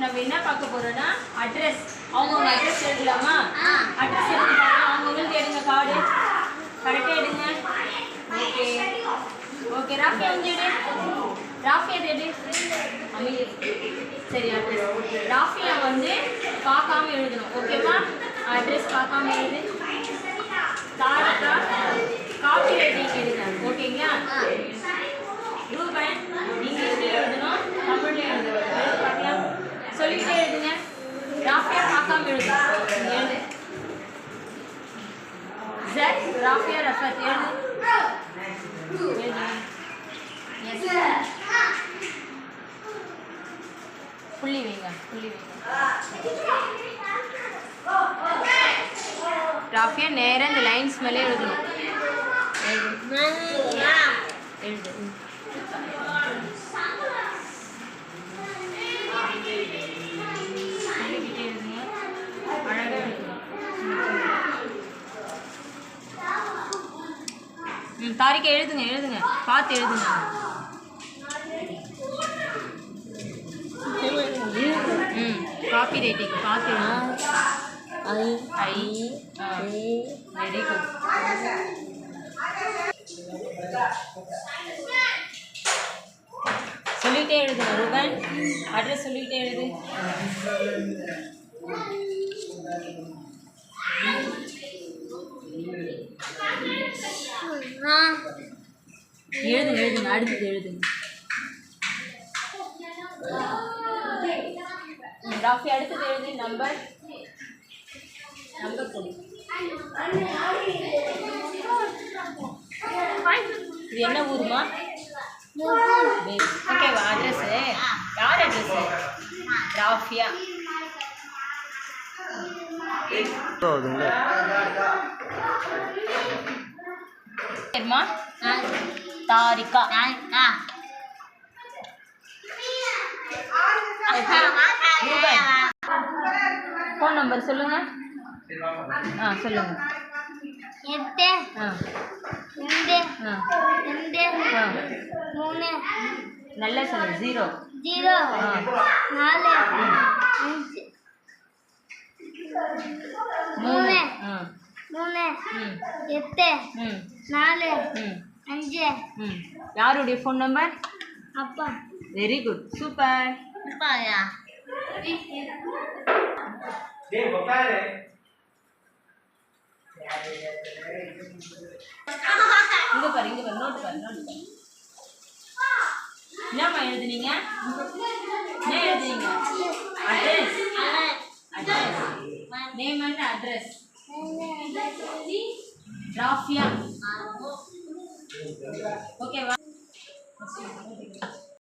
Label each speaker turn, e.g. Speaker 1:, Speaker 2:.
Speaker 1: நம்ம என்ன பார்க்க போறோம்னா அட்ரஸ். அவங்கவுங்க அட்ரஸ் எழுதலாமா? அட்ரஸ் எழுதி பாருங்க. அவங்கவுங்களுக்கு எடுங்க கார்டு. கரெக்டாக எடுங்க. Okay okay. ராஃபியா வந்து எடு. ராஃபியா எடு. அமைதி. சரி அட்ரஸ். ராஃபியா வந்து பார்க்காம எழுதணும். ஓகேவா? அட்ரஸ் பார்க்காம எழுது. தாரிகா காப்பி ரைட்டிங் எழுதுங்க. ஓகேங்களா? ரூபன் இங்கிலீஷ்ல எழுதணும், தமிழ்ல எழுதணும். எழுத பார்க்கலாம். சொல்லிக்கிட்டே எழுதுங்க. ராஃபியா பார்க்காம எழுதணும். எழுது. ஜெட் ராஃபியா ரஃபத் எழுது. புள்ளி வைங்க. புள்ளி வைங்க. ராஃபியா நேராக இந்த லைன்ஸ் மேலே எழுதணும். எழுது. சொல்லிக்கிட்டே எழுதுங்க. அழகாக எழுதணும். தாரிகா எழுதுங்க. எழுதுங்க. பார்த்து எழுதுங்க. காப்பி ரைட்டிங் பார்த்து வெரி குட். சொல்லிகிட்டே எழுதுங்க. ரூபன் அட்ரஸ் சொல்லிகிட்டே எழுது. எழுதுங்க. எழுதுங்க. அடுத்தது எழுதுங்க. ராஃபி அடுத்தது எழுது. நம்பர் கொடு. இது என்ன ஊருமா? ஓகேவா? அட்ரஸ் யார் address? Rafia. Tharika. Phone number சொல்லுங்க. சொல்லுங்க.
Speaker 2: 8 2 2 3
Speaker 1: நல்லா சொல்லுங்க. 0
Speaker 2: 0 4 5 3 3 8 4 5.
Speaker 1: யாருடைய ஃபோன் நம்பர்?
Speaker 2: அப்பா.
Speaker 1: Very good. சூப்பர்.
Speaker 2: அப்பாயா?
Speaker 1: இங்க பாரு. நோட்டு பாரு. என்னம்மா எழுதுனீங்க? என்ன எழுதுனீங்க? Address. Name and address. Rafiya. ஓகேவா?